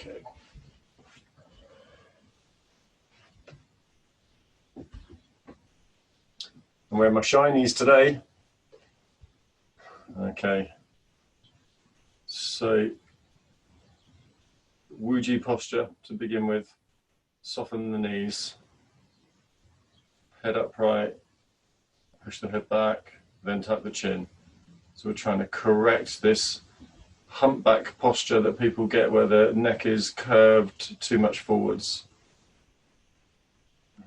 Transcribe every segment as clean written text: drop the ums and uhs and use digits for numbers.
Okay. I'm wearing my shinies today. Okay. So, Wuji posture to begin with. Soften the knees. Head upright. Push the head back. Then tuck the chin. So we're trying to correct this humpback posture that people get where the neck is curved too much forwards.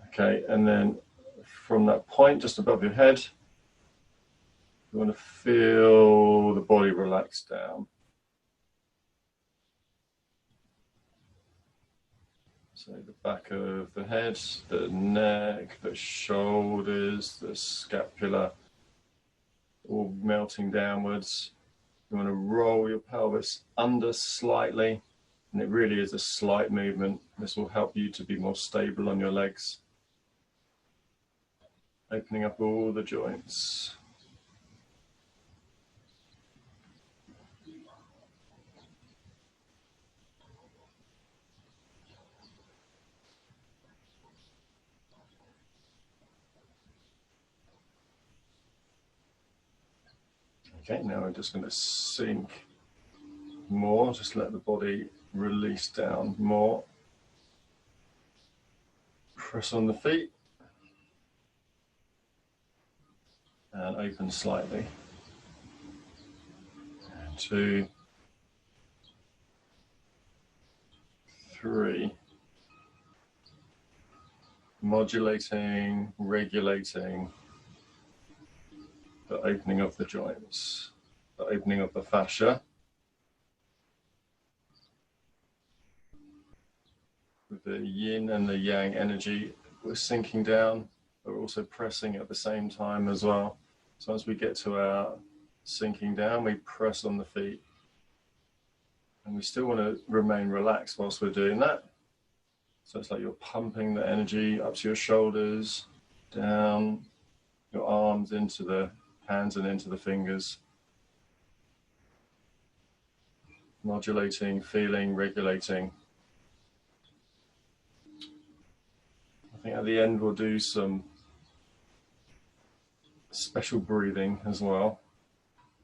Okay, and then from that point just above your head, you want to feel the body relax down. So the back of the head, the neck, the shoulders, the scapula, all melting downwards. You want to roll your pelvis under slightly, and it really is a slight movement. This will help you to be more stable on your legs. Opening up all the joints. Okay, now we're just going to sink more, just let the body release down more. Press on the feet and open slightly. 2, 3. Modulating, regulating the opening of the joints, the opening of the fascia. With the yin and the yang energy, we're sinking down, but we're also pressing at the same time as well. So as we get to our sinking down, we press on the feet. And we still want to remain relaxed whilst we're doing that. So it's like you're pumping the energy up to your shoulders, down, your arms into the hands and into the fingers. Modulating, feeling, regulating. I think at the end we'll do some special breathing as well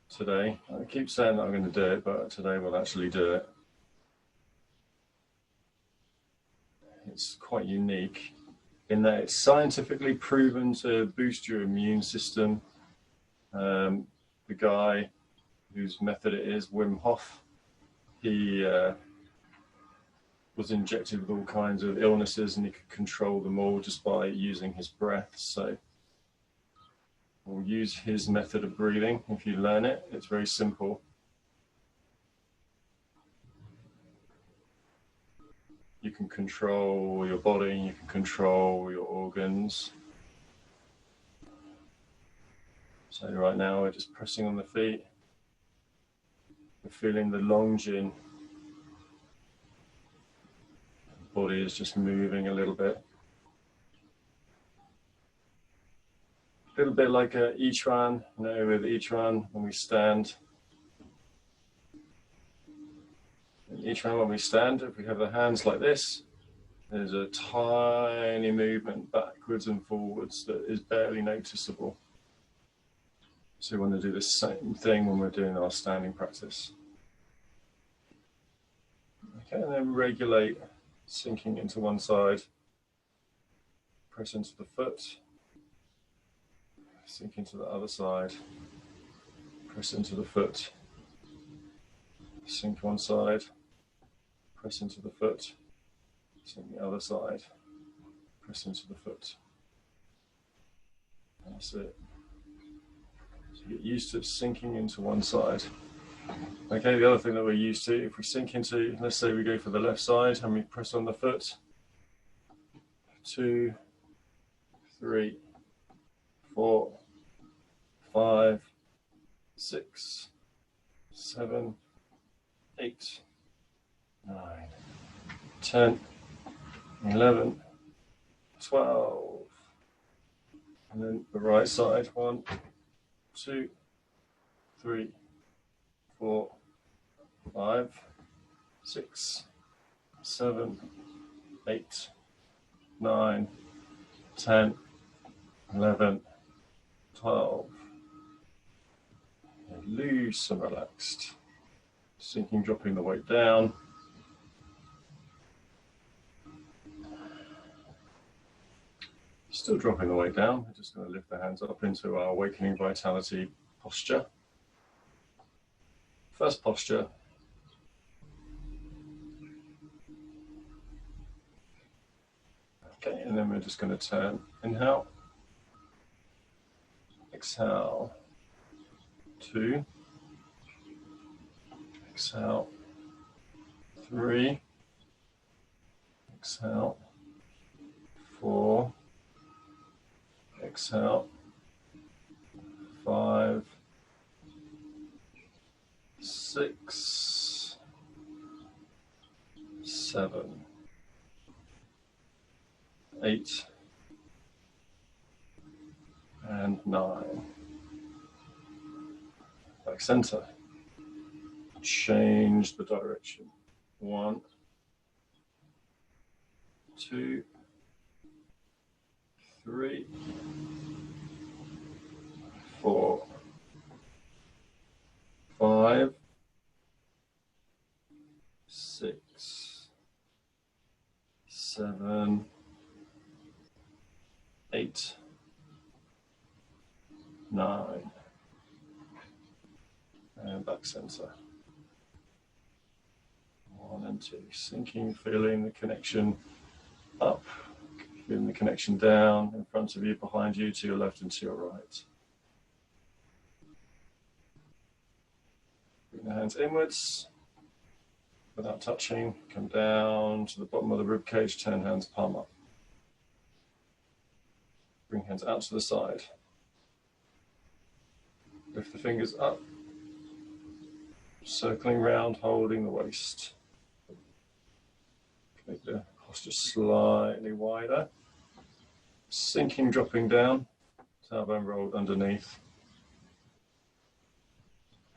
today. I keep saying that I'm going to do it, but today we'll actually do it. It's quite unique in that it's scientifically proven to boost your immune system. The guy whose method it is, Wim Hof, he was injected with all kinds of illnesses and he could control them all just by using his breath. So we'll use his method of breathing. If you learn it, it's very simple. You can control your body, you can control your organs. So right now we're just pressing on the feet. We're feeling the Longjin. The body is just moving a little bit. A little bit like a Ichuan, you know, with Ichuan when we stand. In Ichuan when we stand, if we have the hands like this, there's a tiny movement backwards and forwards that is barely noticeable. So we want to do the same thing when we're doing our standing practice. Okay, and then regulate, sinking into one side, press into the foot, sink into the other side, press into the foot, sink one side, press into the foot, sink the other side, press into the foot. That's it. So get used to sinking into one side. Okay, the other thing that we're used to, if we sink into, let's say we go for the left side and we press on the foot, 2, 3, 4, 5, 6, 7, 8, 9, 10, 11, 12, and then the right side, 1, 2, 3, 4, 5, 6, 7, 8, 9, 10, 11, 12. Loose and relaxed. Sinking, dropping the weight down. Still dropping the weight down. We're just going to lift the hands up into our awakening vitality posture. First posture. Okay, and then we're just going to turn. Inhale. Exhale. 2. Exhale. 3. Exhale. 4. Exhale. 5. 6. 7. 8. And 9. Back center. Change the direction. 1, 2, 3, 4, 5, 6, 7, 8, 9, and back center. 1 and 2, sinking, feeling the connection up, feeling the connection down, in front of you, behind you, to your left and to your right. Bring the hands inwards, without touching, come down to the bottom of the rib cage, turn hands palm up. Bring hands out to the side. Lift the fingers up, circling round, holding the waist. Make the posture slightly wider. Sinking, dropping down, tailbone rolled underneath.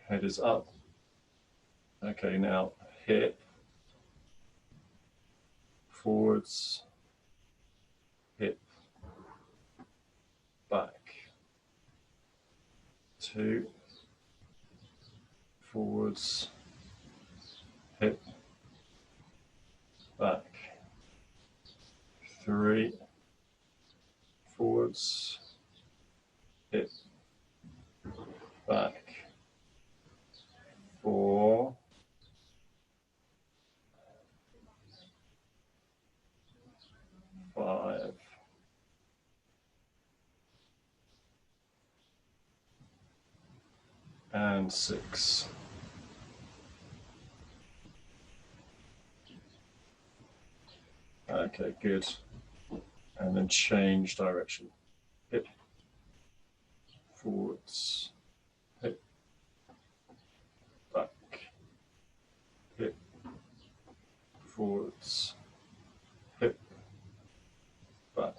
Head is up. Okay, now hip, forwards, hip, back. 2, forwards, hip, back. 3, forwards, hip, back. 4, 5, 6. Okay, good. And then change direction. Hip, forwards, hip, back, hip, forwards, hip, back.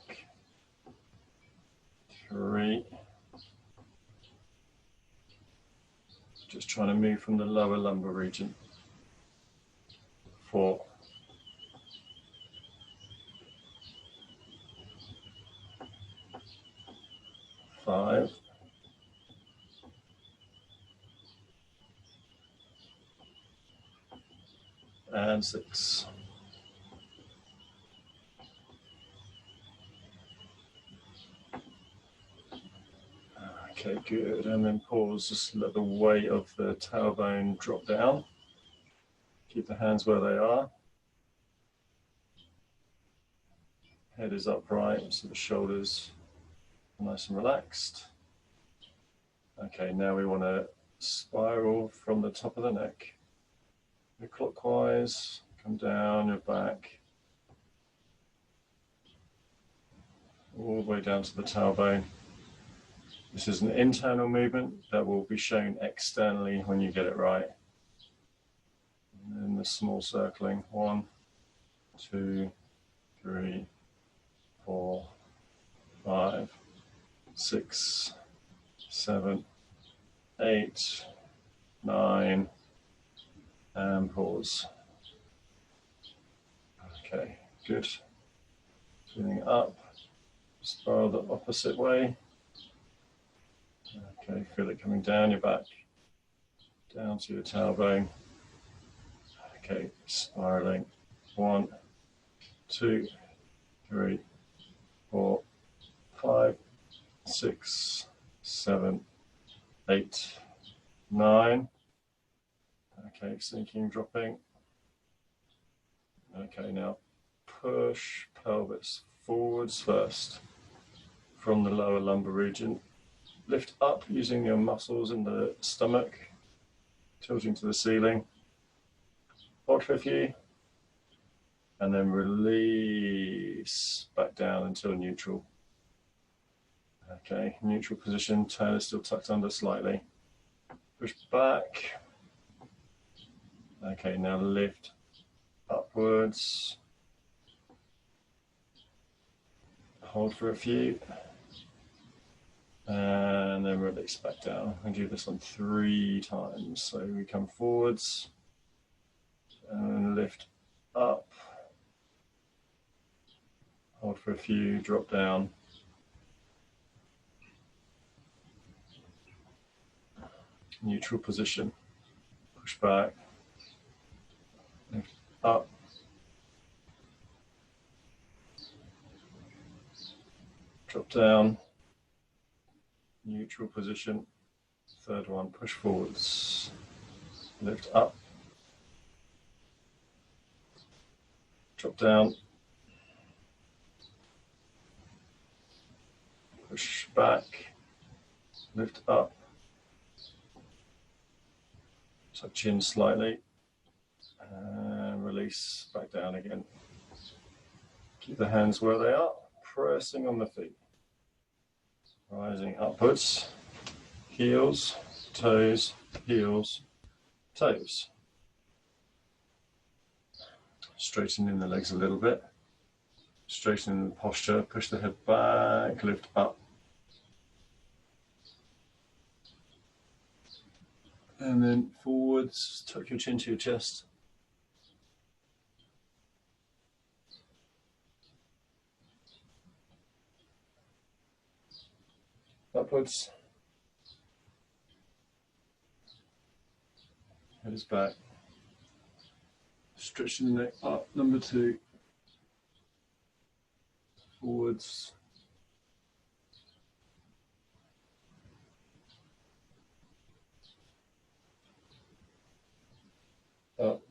3. Just trying to move from the lower lumbar region. 4. 5. 6. Okay, good. And then pause, just let the weight of the tailbone drop down. Keep the hands where they are. Head is upright, so the shoulders are nice and relaxed. Okay, now we want to spiral from the top of the neck. Go clockwise, come down your back, all the way down to the tailbone. This is an internal movement that will be shown externally when you get it right. And then the small circling, 1, 2, 3, 4, 5, 6, 7, 8, 9, and pause. Okay, good. Feeling up, spiral the opposite way. Okay, feel it coming down your back, down to your tailbone. Okay, spiraling. 1, 2, 3, 4, 5, 6, 7, 8, 9. Okay, sinking, dropping. Okay, now push pelvis forwards first from the lower lumbar region. Lift up using your muscles in the stomach, tilting to the ceiling. Hold for a few, and then release back down until neutral. Okay, neutral position, tail is still tucked under slightly. Push back. Okay, now lift upwards. Hold for a few. And then release back down. I do this on 3 times. So we come forwards and lift up. Hold for a few, drop down. Neutral position. Push back. Lift up. Drop down. Neutral position. 3rd one, push forwards. Lift up. Drop down. Push back. Lift up. Tuck chin slightly. And release back down again. Keep the hands where they are, pressing on the feet. Rising upwards, heels, toes, heels, toes. Straightening the legs a little bit, straightening the posture, push the head back, lift up. And then forwards, tuck your chin to your chest. Upwards. Head is back. Stretching the neck up, number 2. Forwards. Up.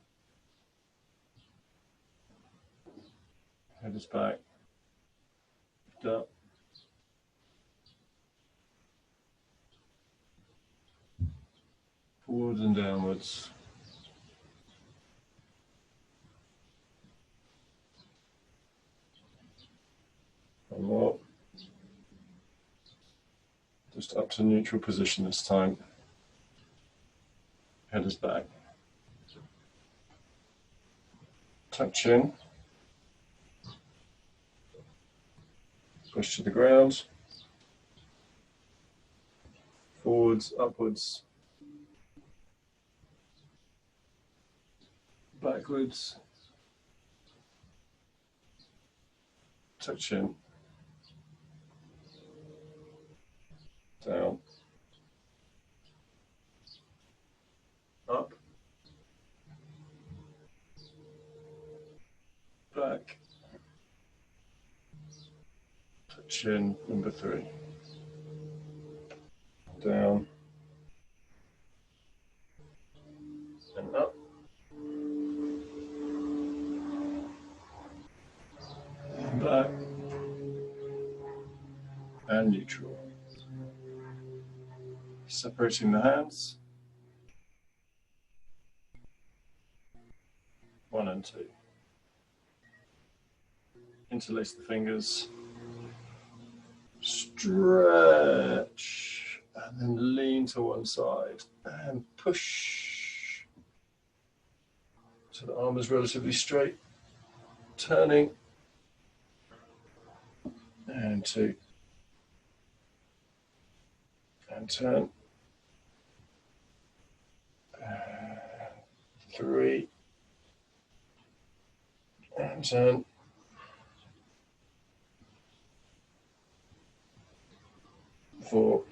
Head is back. Lift up. Forwards and downwards. One more. Just up to neutral position this time. Head is back. Tuck chin. Push to the ground. Forwards, upwards. Backwards. Tuck chin. Down. Up. Back. Tuck chin, number 3. Down. And up. Back. And neutral. Separating the hands. 1 and 2. Interlace the fingers. Stretch. And then lean to one side. And push. So the arm is relatively straight. Turning. And 2. And turn. 3. And turn. 4,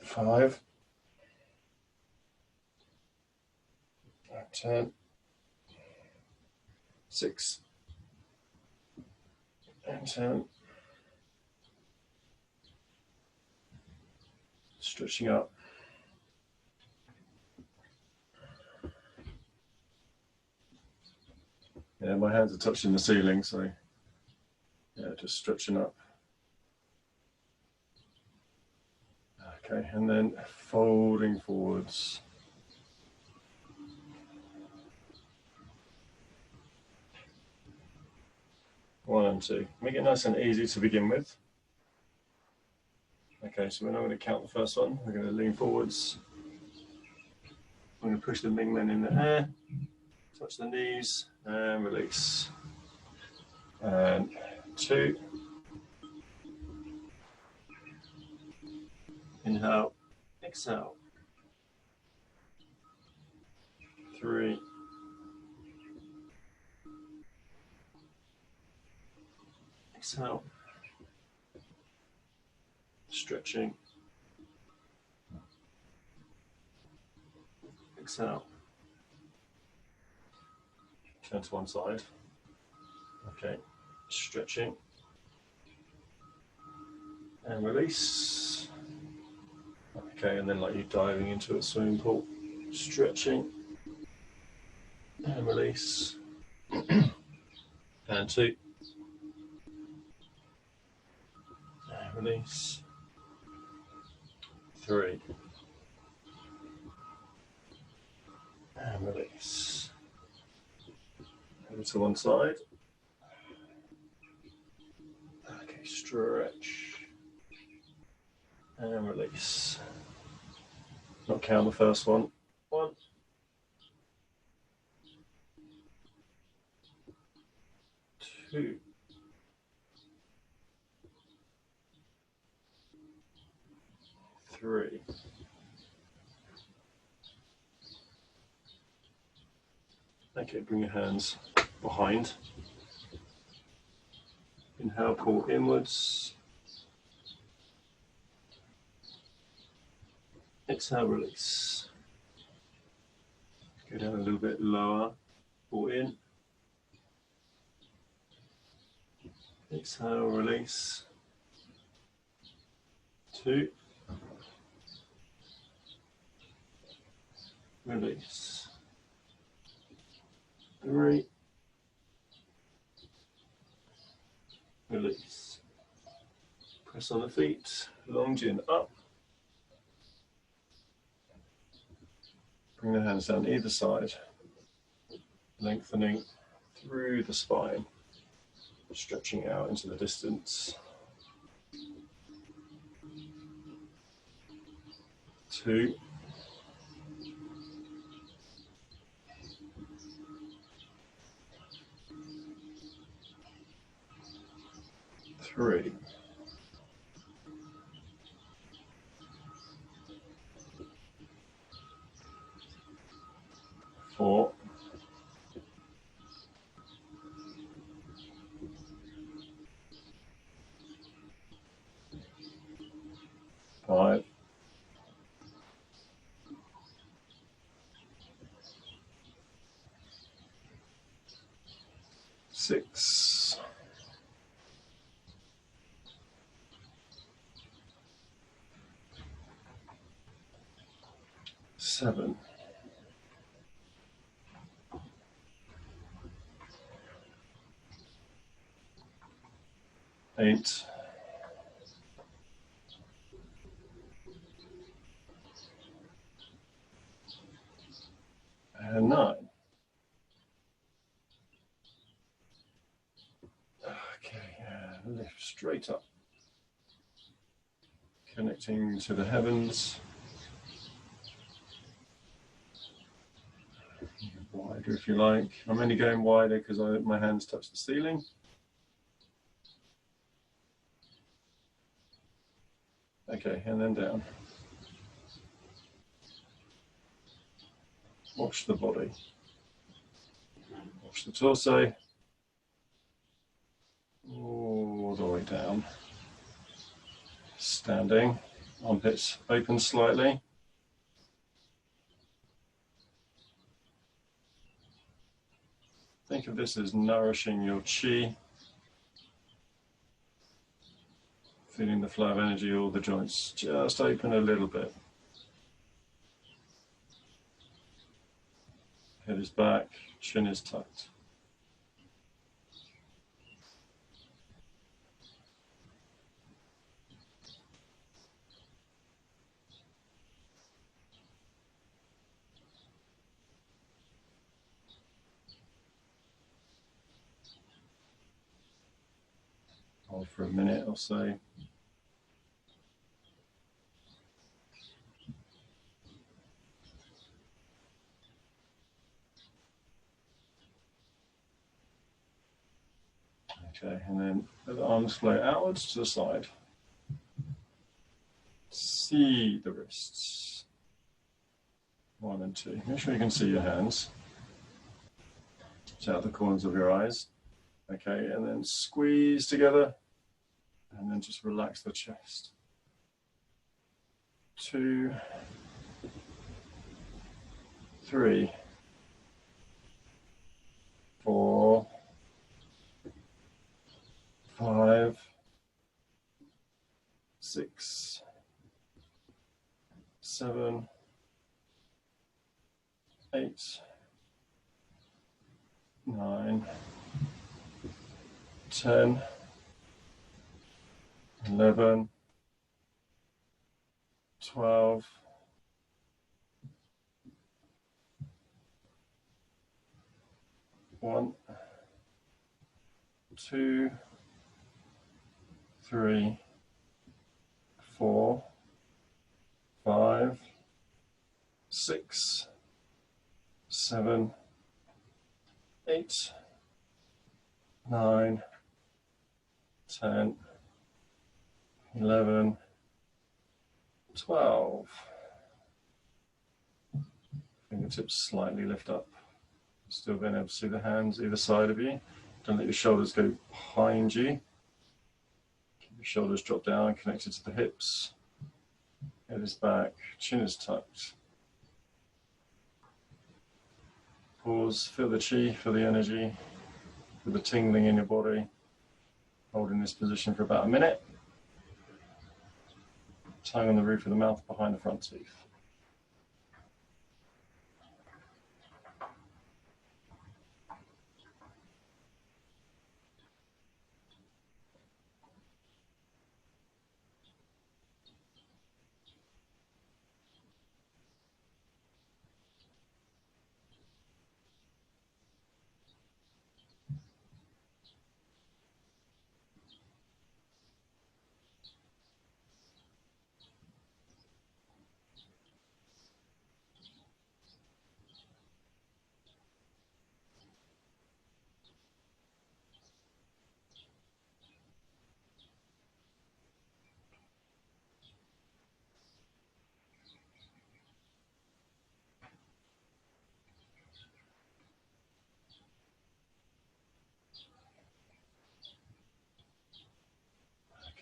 5, turn. 6, and turn. Stretching up. Yeah, my hands are touching the ceiling, so yeah, just stretching up. Okay, and then folding forwards. One and two. Make it nice and easy to begin with. Okay, so we're not going to count the first one. We're going to lean forwards. I'm going to push the Ming Men in the air, touch the knees, and release. And 2. Inhale, exhale. 3. Exhale. Stretching. Exhale. Turn to one side. Okay. Stretching. And release. Okay, and then like you diving into a swimming pool. Stretching. And release. And 2. And release. 3. And release. Over to one side. Okay, stretch. And release. Not count the first one. 1. 2. 3. Okay, bring your hands behind. Inhale, pull inwards. Exhale, release. Go down a little bit lower. Pull in. Exhale, release. 2. Release. 3. Release. Press on the feet. Long chin up. Bring the hands down either side. Lengthening through the spine. Stretching out into the distance. 2. 3. 4. 5. 6. 7. 8. And 9. Okay, lift straight up. Connecting to the heavens. Wider if you like. I'm only going wider because my hands touch the ceiling. Okay, and then down. Watch the body. the torso all the way down. Standing, armpits open slightly. Think of this as nourishing your chi, feeling the flow of energy, all the joints just open a little bit. Head is back, chin is tucked. Hold for a minute or so. Okay, and then let the arms flow outwards to the side. See the wrists. 1 and 2. Make sure you can see your hands. Out the corners of your eyes. Okay, and then squeeze together. And then just relax the chest. 2, 3, 4, 5, 6, 7, 8, 9, 10, 11, 12, 1, 2, 3, 4, 5, 6, 7, 8, 9, 10, 11, 12. Fingertips slightly lift up. Still being able to see the hands either side of you. Don't let your shoulders go behind you. Keep your shoulders drop down, connected to the hips. Head is back, chin is tucked. Pause, feel the chi, feel the energy, feel the tingling in your body. Holding this position for about a minute. Tongue on the roof of the mouth behind the front teeth.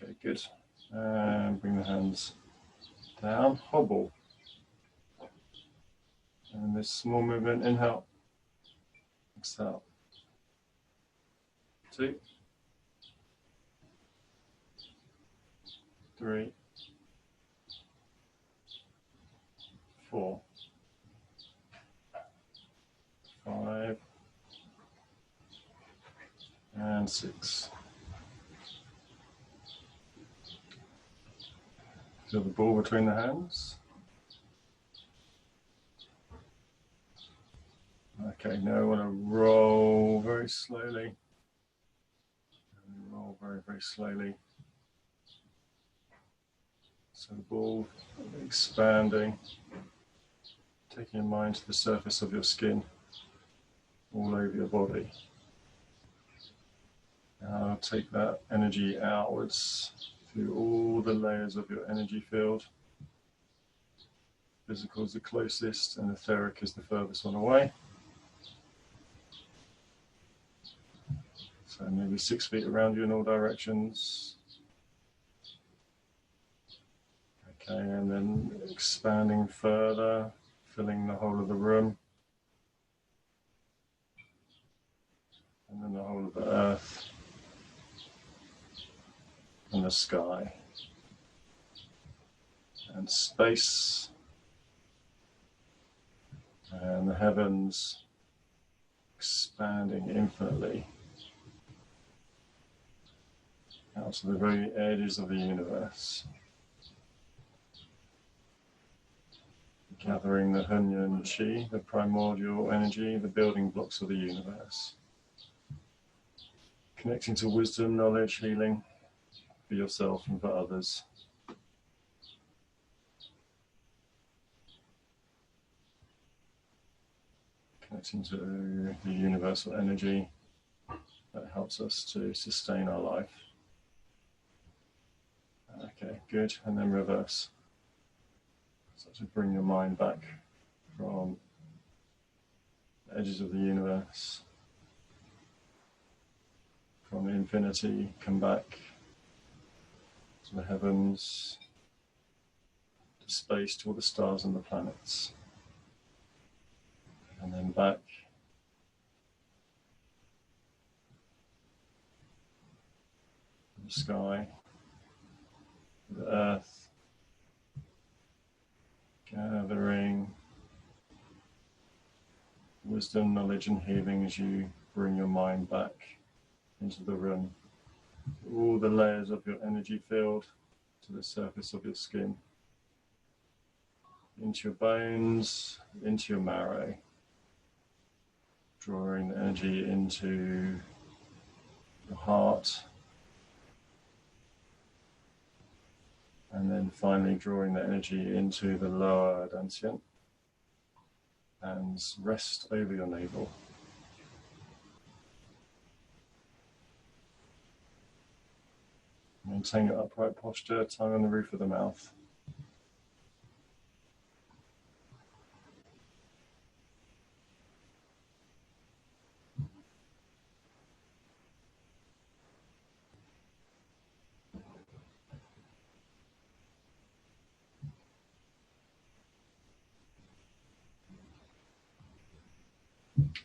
Okay, good. And bring the hands down, hobble. And this small movement, inhale, exhale. 2, 3, 4, 5, and 6. Feel the ball between the hands. Okay, now I want to roll very slowly. Roll very, very slowly. So the ball expanding, taking your mind to the surface of your skin, all over your body. Now take that energy outwards through all the layers of your energy field. Physical is the closest and etheric is the furthest one away. So maybe 6 feet around you in all directions. Okay, and then expanding further, filling the whole of the room. And then the whole of the earth and the sky and space and the heavens expanding infinitely out to the very edges of the universe, gathering the Hunyan Chi, the primordial energy, the building blocks of the universe, connecting to wisdom, knowledge, healing for yourself and for others. Connecting to the universal energy that helps us to sustain our life. Okay, good. And then reverse. So to bring your mind back from the edges of the universe, from infinity, come back to the heavens, to space, to all the stars and the planets. And then back to the sky, to the earth, gathering wisdom, knowledge and healing as you bring your mind back into the room. All the layers of your energy field to the surface of your skin, into your bones, into your marrow. Drawing the energy into the heart, and then finally drawing the energy into the lower dantian, and rest over your navel. Maintain your upright posture, tongue on the roof of the mouth.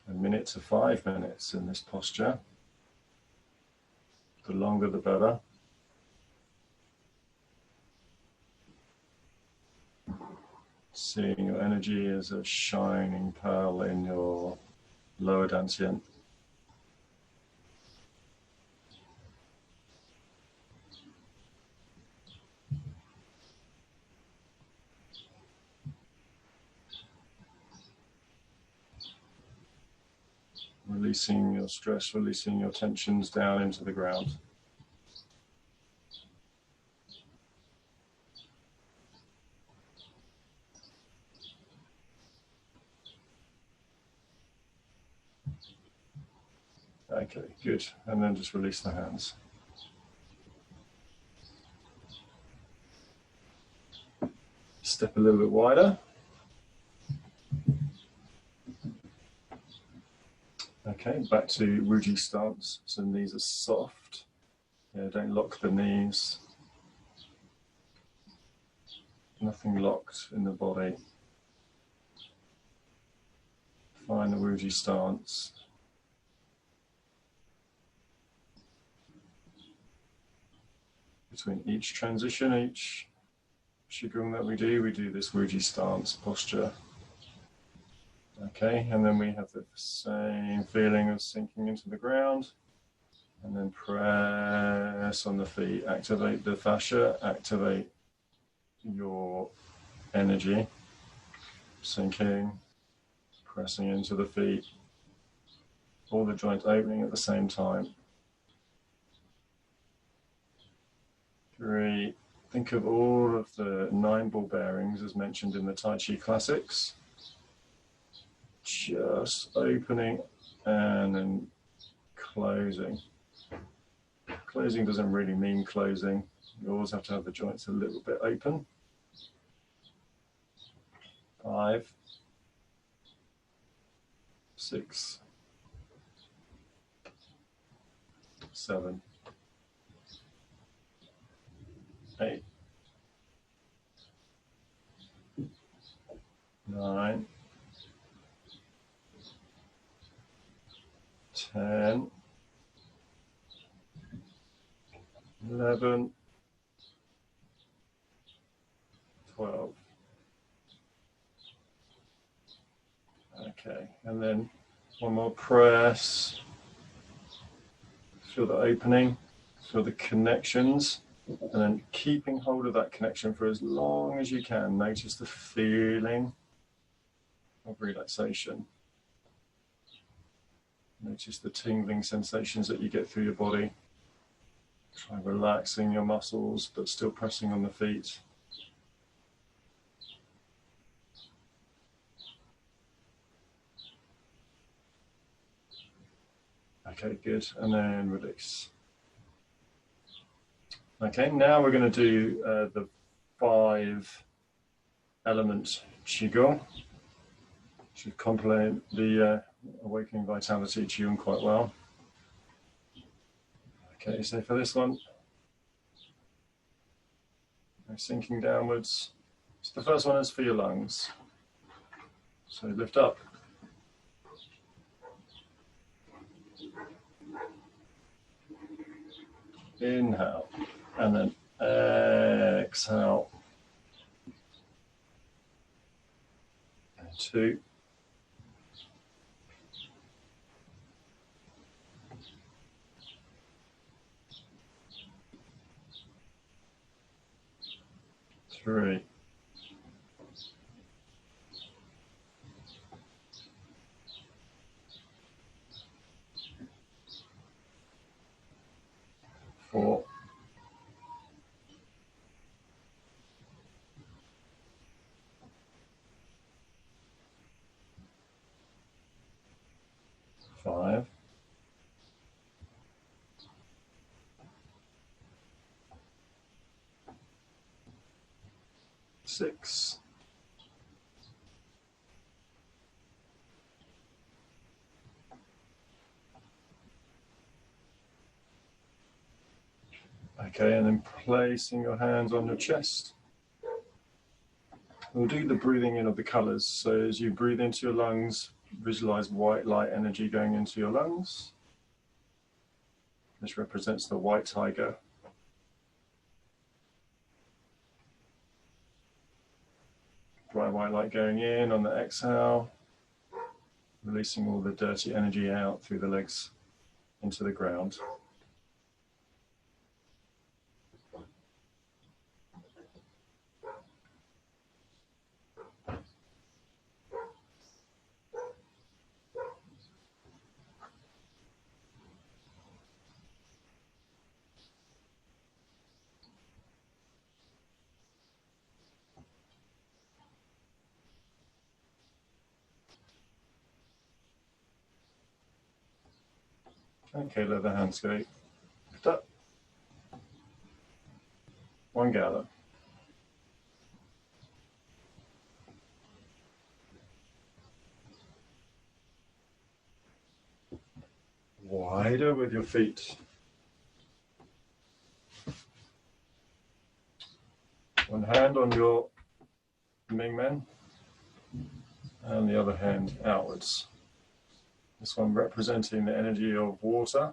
A minute to 5 minutes in this posture. The longer the better. Seeing your energy as a shining pearl in your lower dantian. Releasing your stress, releasing your tensions down into the ground. Okay, good. And then just release the hands. Step a little bit wider. Okay, back to Wuji stance. So knees are soft. Yeah, don't lock the knees. Nothing locked in the body. Find the Wuji stance. Between each transition, each Qigong that we do this Wuji stance posture. Okay, and then we have the same feeling of sinking into the ground, and then press on the feet, activate the fascia, activate your energy, sinking, pressing into the feet, all the joints opening at the same time. 3, think of all of the 9 ball bearings as mentioned in the Tai Chi classics. Just opening and then closing. Closing doesn't really mean closing. You always have to have the joints a little bit open. 5, 6, 7, 8, 9, 10, 11, 12. Okay, and then one more press. Feel the opening, feel the connections, and then keeping hold of that connection for as long as you can. Notice the feeling of relaxation. Notice the tingling sensations that you get through your body. Try relaxing your muscles, but still pressing on the feet. Okay, good, and then release. Okay, now we're going to do the 5 element Qigong, which should complement the Awakening Vitality Qigong quite well. Okay, so for this one, sinking downwards. So the first one is for your lungs. So lift up. Inhale, and then exhale. And 2. 3. 4. 5. 6. Okay, and then placing your hands on your chest. We'll do the breathing in of the colors. So as you breathe into your lungs, visualize white light energy going into your lungs. This represents the white tiger. Bright white light going in on the exhale, releasing all the dirty energy out through the legs into the ground. Okay, let the hands go. Lift up. One gather. Wider with your feet. One hand on your Ming Men and the other hand outwards. This one representing the energy of water.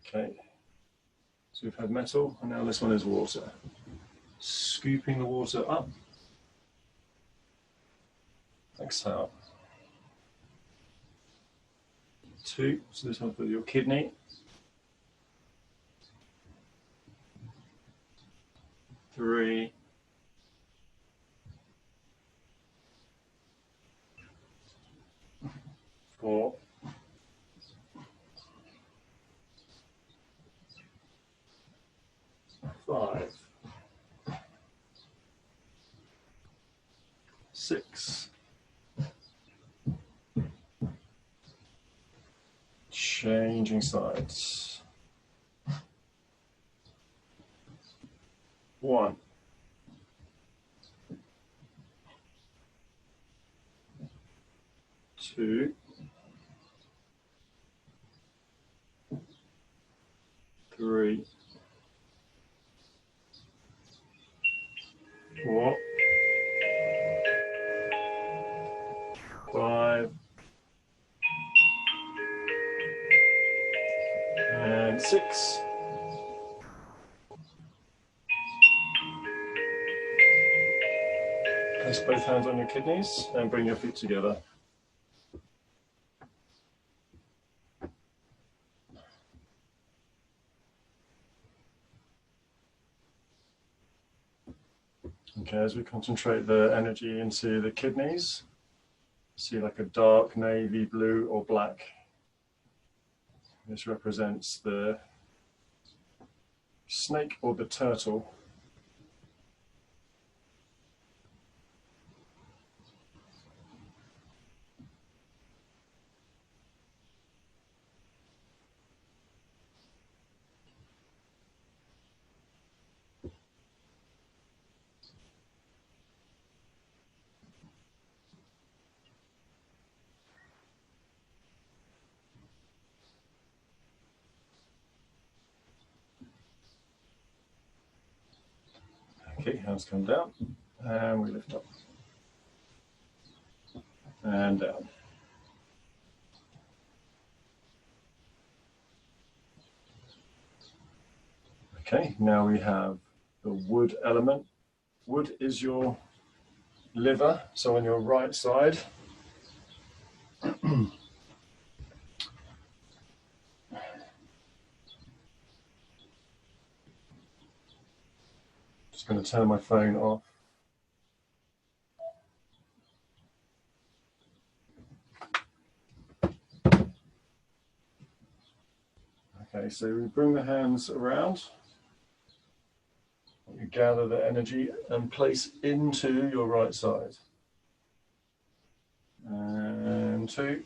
Okay, so we've had metal, and now this one is water. Scooping the water up. Exhale. 2, so this one for your kidney. 3. 4. 5. 6. Changing sides. 1. 2. 6. Place both hands on your kidneys and bring your feet together. Okay, as we concentrate the energy into the kidneys, see like a dark navy blue or black. This represents the snake or the turtle. Okay, hands come down and we lift up and down. Okay, now we have the wood element. Wood is your liver, so on your right side. Just going to turn my phone off. Okay, so we bring the hands around. You gather the energy and place into your right side. And 2,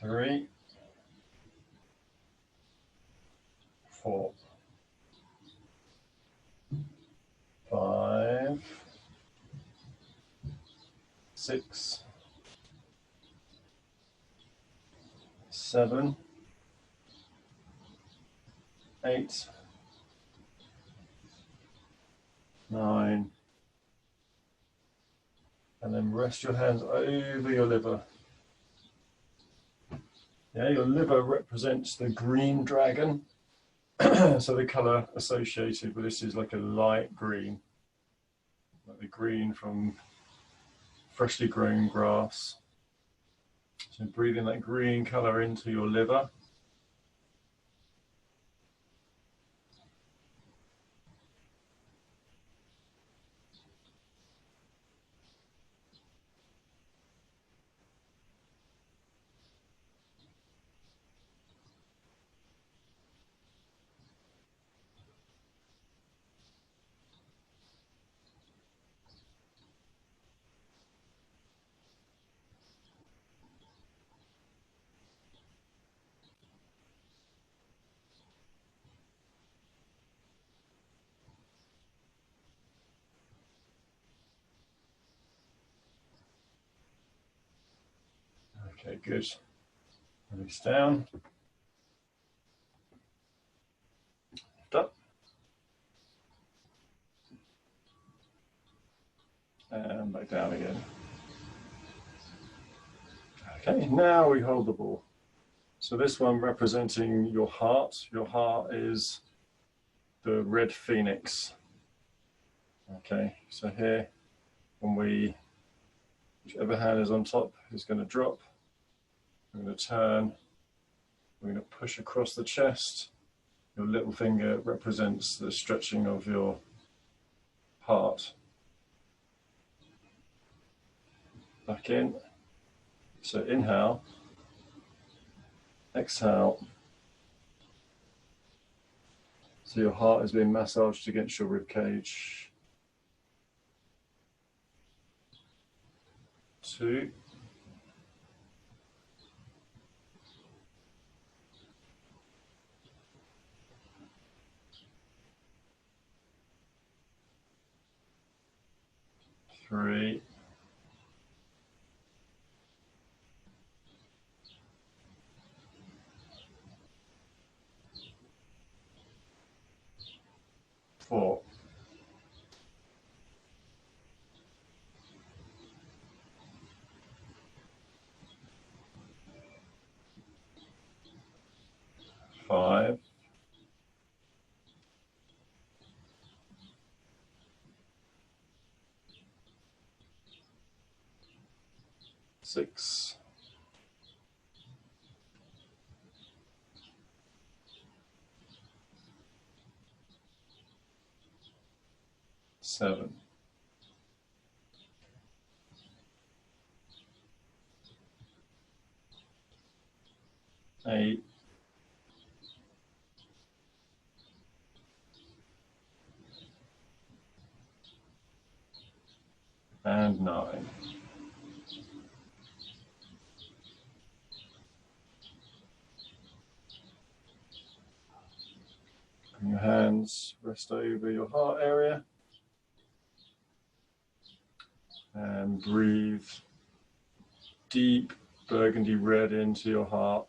3, 4, 5, 6, 7, 8, 9, and then rest your hands over your liver. Yeah, your liver represents the green dragon. So the colour associated with this is like a light green, like the green from freshly grown grass. So breathing that green colour into your liver. Okay, good. Release down. Lift up. And back down again. Okay, now we hold the ball. So this one representing your heart. Your heart is the red phoenix. Okay, so here, whichever hand is on top is going to drop. We're going to turn. We're going to push across the chest. Your little finger represents the stretching of your heart. Back in. So inhale. Exhale. So your heart is being massaged against your rib cage. 2. 3. 4. 5, 6, 7, 8, and 9. Bring your hands rest over your heart area and breathe deep burgundy red into your heart.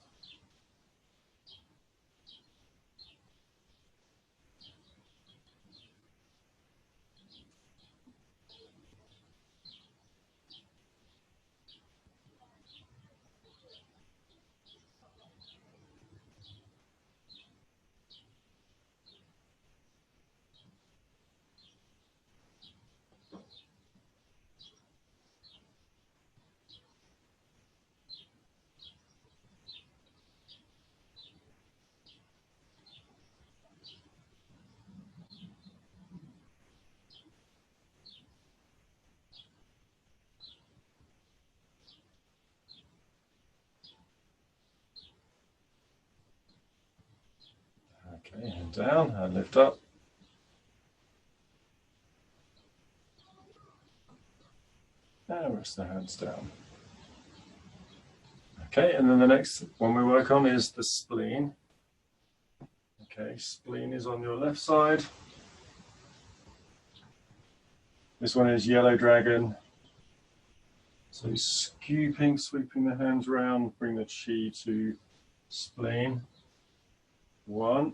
Okay, and down and lift up. And rest the hands down. Okay, and then the next one we work on is the spleen. Okay, spleen is on your left side. This one is yellow dragon. So sweeping the hands around, bring the chi to spleen. 1,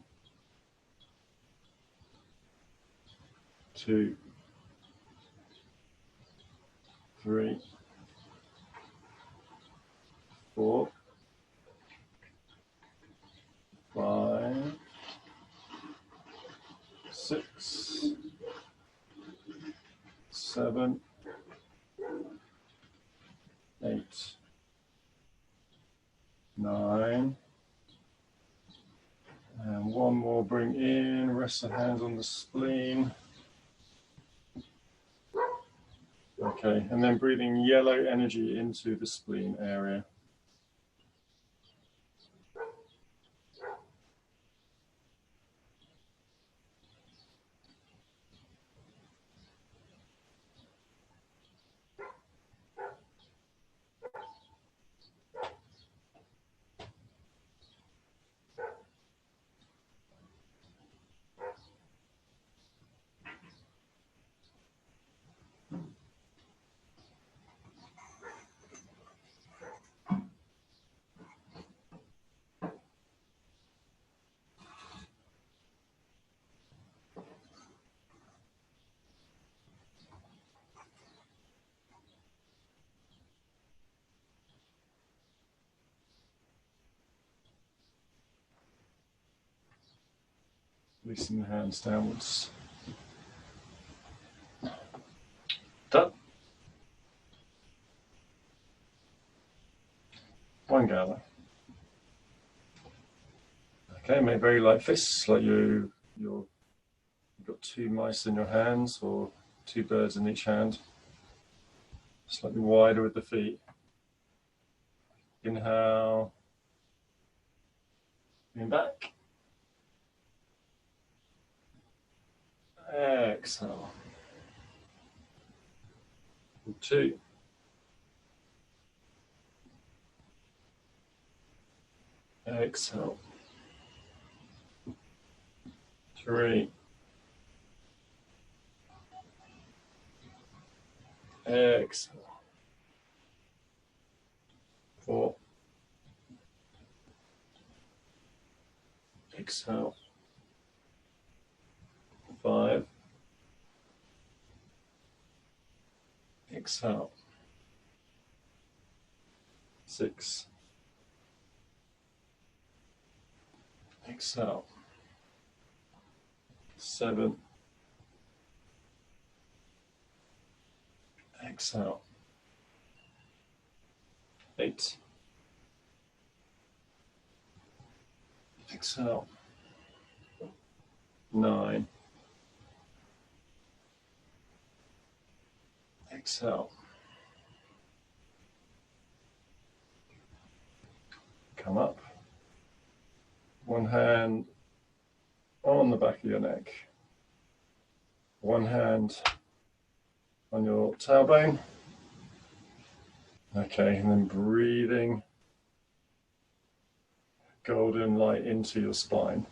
2, 3, 4, 5, 6, 7, 8, 9, and one more, bring in, rest the hands on the spleen. Okay, and then breathing yellow energy into the spleen area. Releasing the hands downwards. Done. One gather. Okay, make very light fists, like you've got 2 mice in your hands or 2 birds in each hand. Slightly wider with the feet. Inhale. Lean back. Exhale. 2. Exhale. 3. Exhale. 4. Exhale. 5. Exhale. 6. Exhale. 7. Exhale. 8. Exhale. 9. Exhale. Come up. One hand on the back of your neck. One hand on your tailbone. Okay, and then breathing golden light into your spine.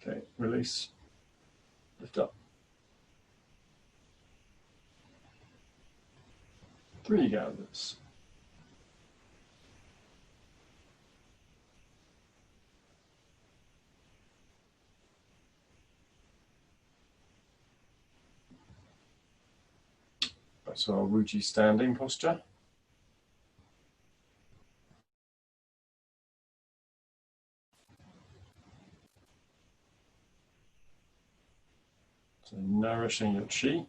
Okay, release, lift up. 3 gathers. That's our Wuji standing posture. So nourishing your chi.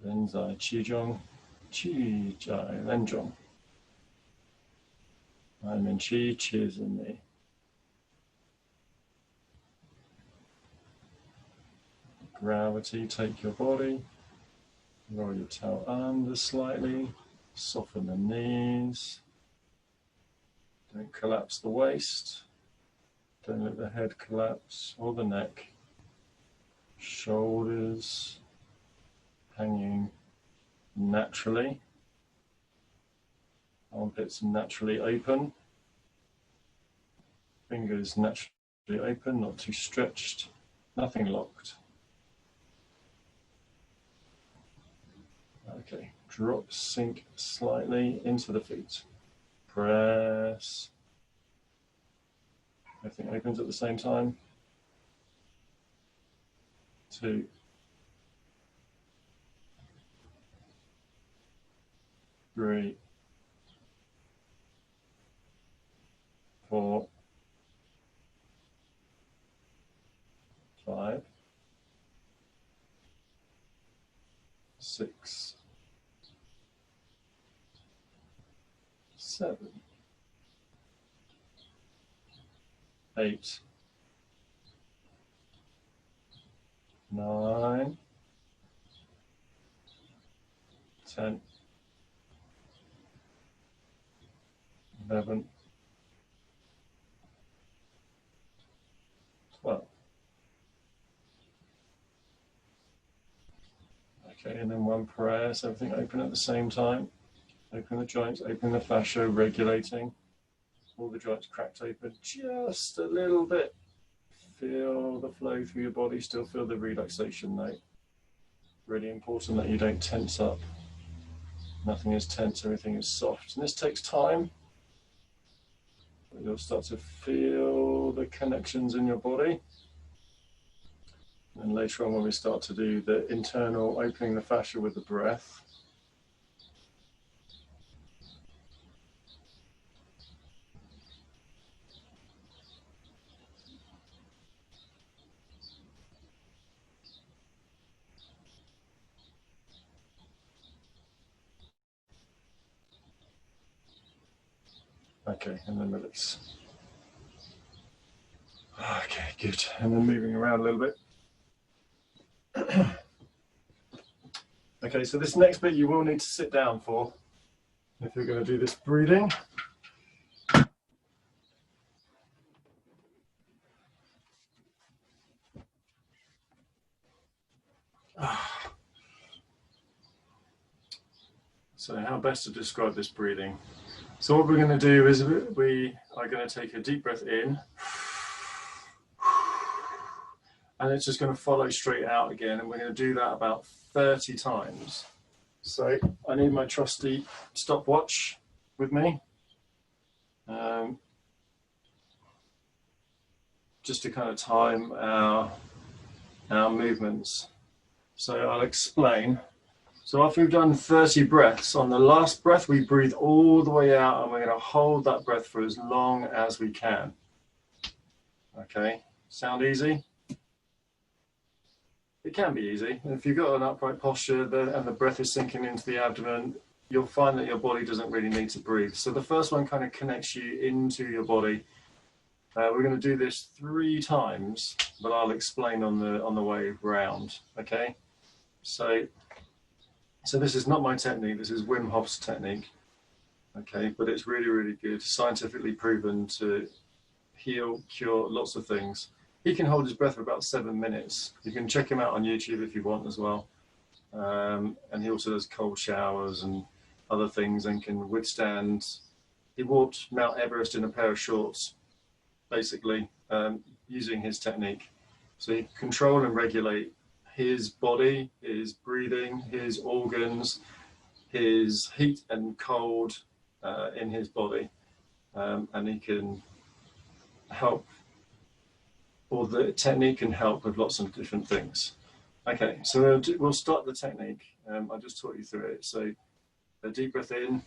Renzai Qigong, Qi Jai Renjong. I'm in Qi, Qi is in me. Gravity, take your body, roll your tail under slightly, soften the knees. Don't collapse the waist. Don't let the head collapse or the neck. Shoulders hanging naturally. Armpits naturally open. Fingers naturally open, not too stretched. Nothing locked. Okay, drop, sink slightly into the feet. Press. Everything opens at the same time. 2. 3. 4. 5. 6. 7. 8. 9. 10. 11. 12. Okay, and then one prayer, so everything open at the same time. Open the joints, open the fascia, regulating. All the joints cracked open just a little bit. Feel the flow through your body, still feel the relaxation note. Really important that you don't tense up. Nothing is tense, everything is soft. And this takes time. You'll start to feel the connections in your body. And later on when we start to do the internal opening the fascia with the breath. Okay, and then release. Okay, good. And then moving around a little bit. Okay, so this next bit you will need to sit down for if you're going to do this breathing. So how best to describe this breathing? So what we're going to do is we are going to take a deep breath in, and it's just going to follow straight out again, and we're going to do that about 30 times. So I need my trusty stopwatch with me, just to kind of time our movements. So I'll explain. So after we've done 30 breaths, on the last breath we breathe all the way out, and we're going to hold that breath for as long as we can. Okay, sound easy? It can be easy. If you've got an upright posture and the breath is sinking into the abdomen, you'll find that your body doesn't really need to breathe. So the first one kind of connects you into your body. We're going to do this 3 times, but I'll explain on the way round. Okay, so this is not my technique. This is Wim Hof's technique. Okay, but it's really, really good, scientifically proven to heal, cure lots of things. He can hold his breath for about 7 minutes. You can check him out on YouTube if you want as well. And he also does cold showers and other things, and can withstand. He walked Mount Everest in a pair of shorts, basically, using his technique. So he can control and regulate his body, his breathing, his organs, his heat and cold in his body. And he can help, or the technique can help with lots of different things. Okay, so we'll start the technique. I just taught you through it. So a deep breath in.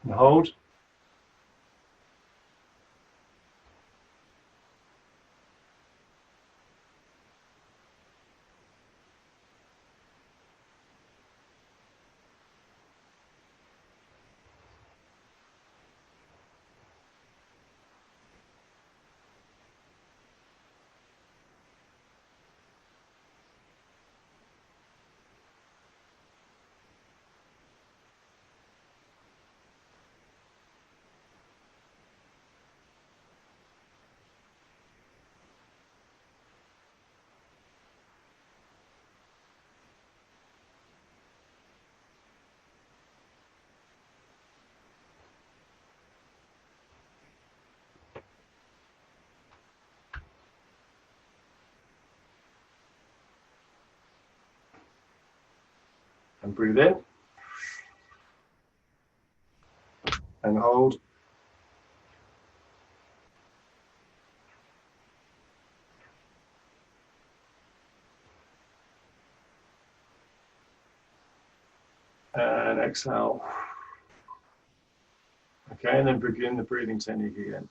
And hold. And breathe in. And hold. And exhale. Okay, and then begin the breathing technique again.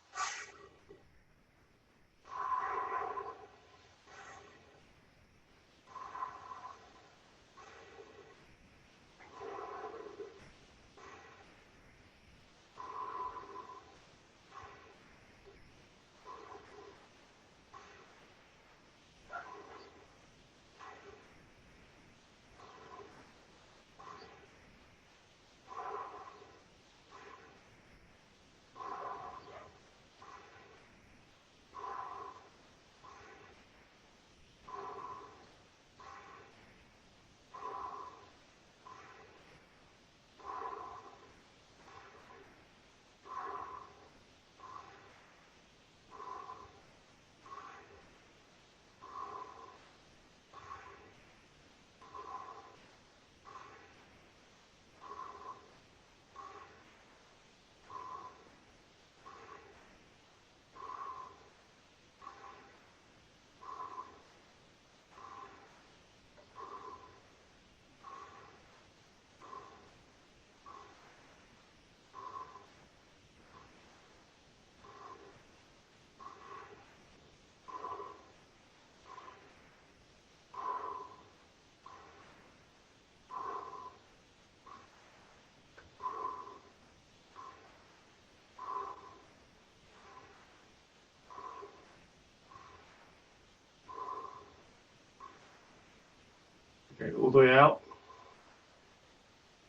Okay, all the way out.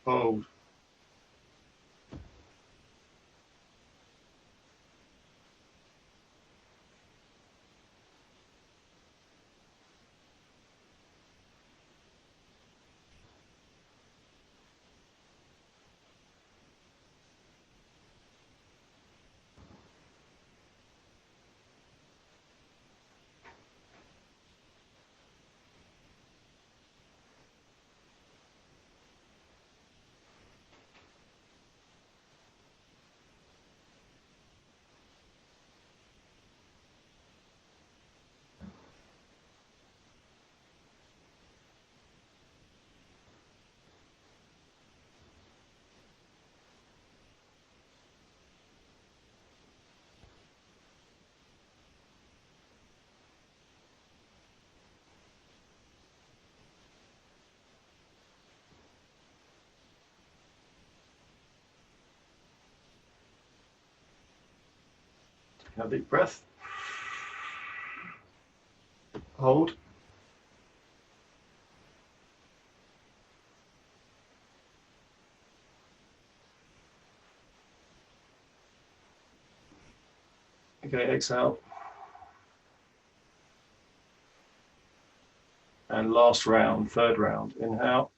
Hold. Have a deep breath. Hold. Okay, exhale. And last round, third round. Inhale.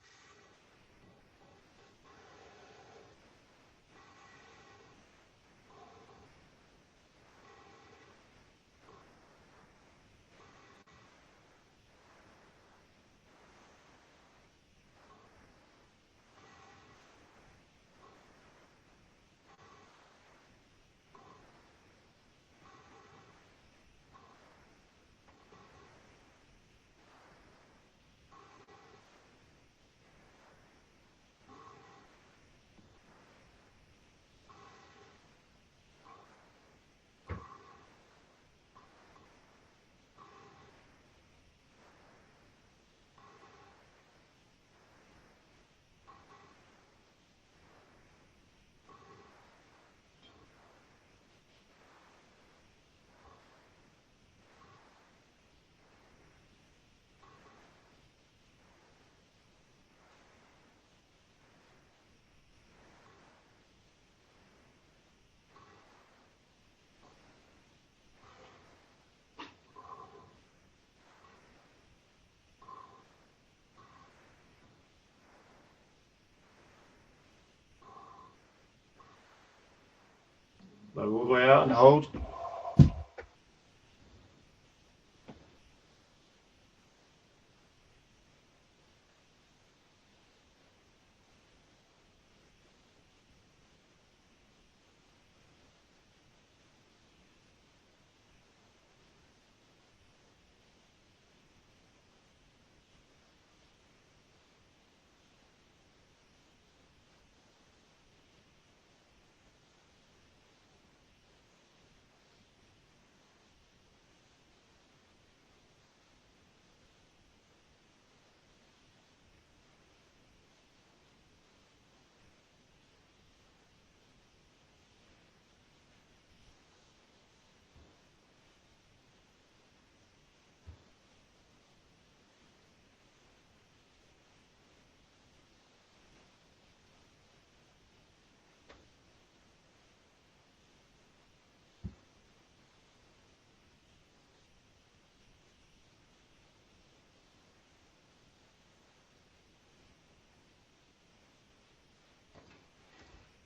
Blow all the way out and hold.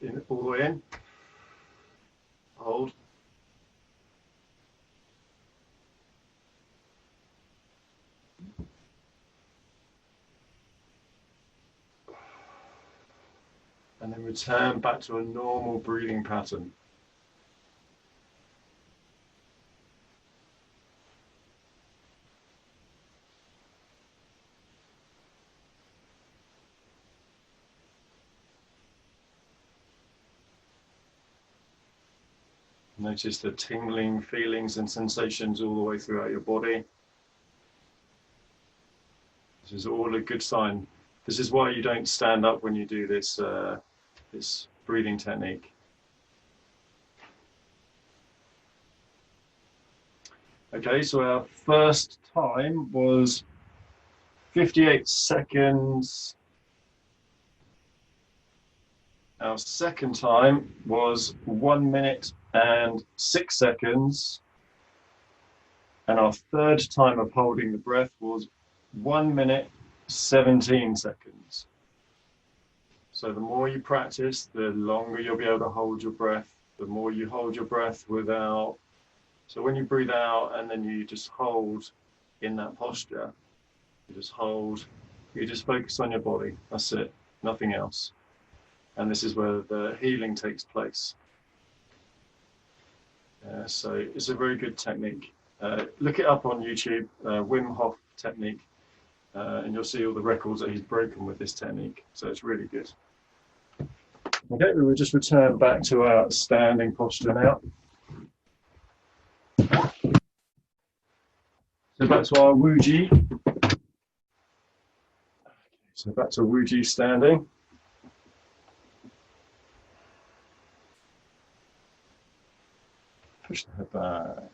in, all the way in. Hold. And then return back to a normal breathing pattern. Notice the tingling feelings and sensations all the way throughout your body. This is all a good sign. This is why you don't stand up when you do this, this breathing technique. Okay, so our first time was 58 seconds. Our second time was 1 minute and 6 seconds. And our third time of holding the breath was 1 minute, 17 seconds. So the more you practice, the longer you'll be able to hold your breath, the more you hold your breath without. So when you breathe out and then you just hold in that posture, you just hold, you just focus on your body. That's it, nothing else. And this is where the healing takes place. So it's a very good technique. Look it up on YouTube, Wim Hof technique, and you'll see all the records that he's broken with this technique. So it's really good. Okay, we will just return back to our standing posture now. So back to our Wuji. So back to Wuji standing. Push the head back,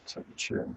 tuck the chin.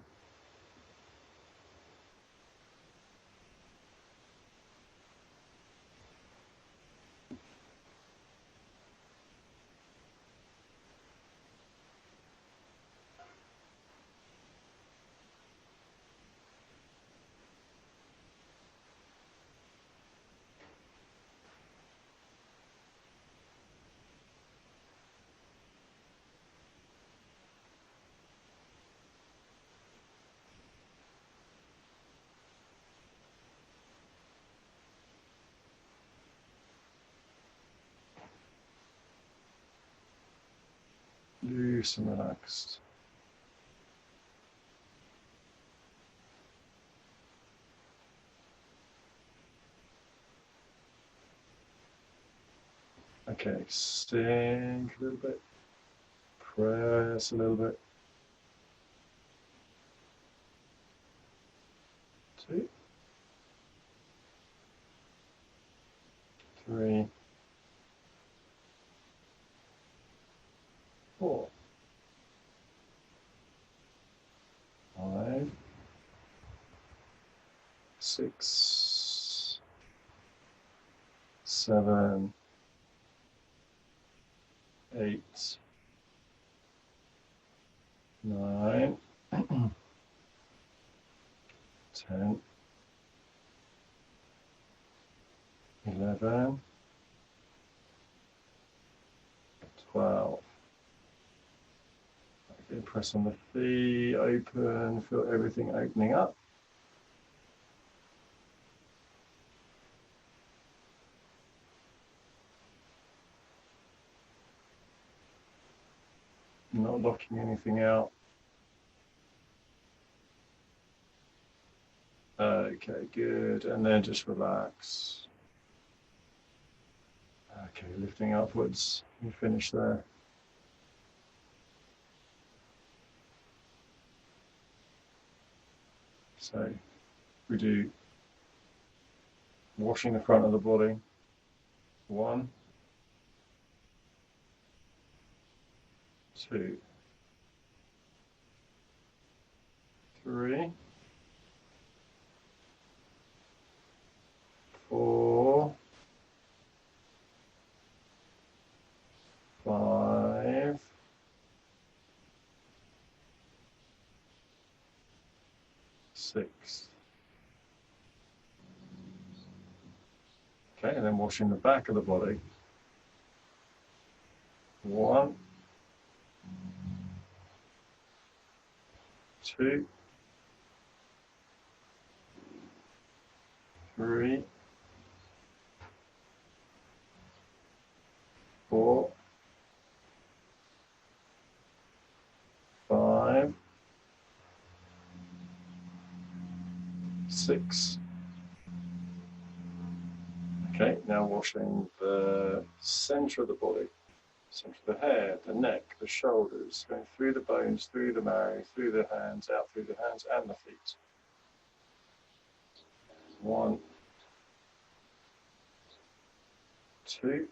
Loose and relaxed. Okay, sink a little bit, press a little bit. 2, 3, 4, 5, 6, 7, 8, 9, 10, 11, 12. Okay, press on the feet, open, feel everything opening up. Not locking anything out. Okay, good. And then just relax. Okay, lifting upwards. You finish there. So we do washing the front of the body. 1, 2, 3, 4, 5, 6. Okay, and then washing the back of the body. 1, 2, 3, 4, 5, 6. Okay, now washing the center of the body, center of the head, the neck, the shoulders, going through the bones, through the marrow, through the hands, out through the hands and the feet. 1, 2,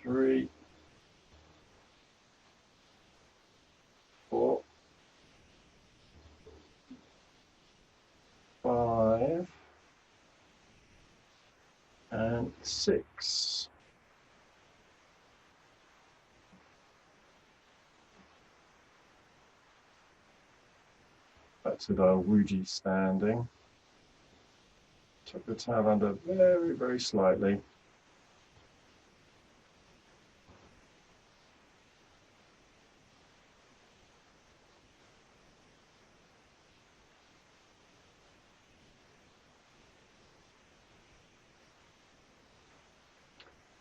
3, 4, 5, and 6. Back to the Wuji standing. Tuck the towel under very, very slightly.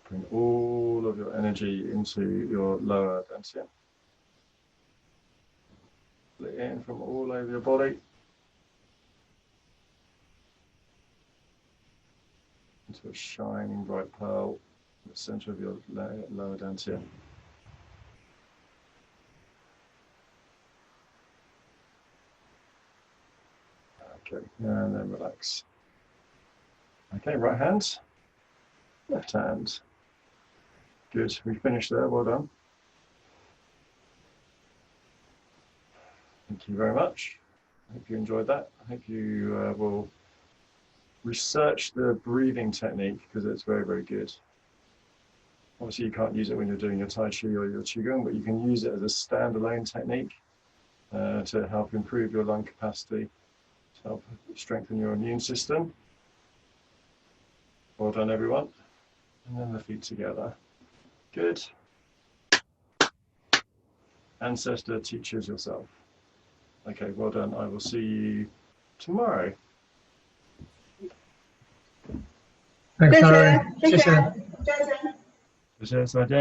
Bring all of your energy into your lower dantian. Pull it in from all over your body. Into a shining bright pearl in the center of your lower dantian. Okay, and then relax. Okay, right hand, left hand. Good, we finished there, well done. Thank you very much. I hope you enjoyed that. I hope you will research the breathing technique because it's very, very good. Obviously, you can't use it when you're doing your Tai Chi or your Qigong, but you can use it as a standalone technique to help improve your lung capacity, to help strengthen your immune system. Well done, everyone. And then the feet together. Good. Ancestor teaches yourself. Okay, well done. I will see you tomorrow. Thanks, 谢谢， Darren. 谢谢，谢谢。再见。谢谢，再见。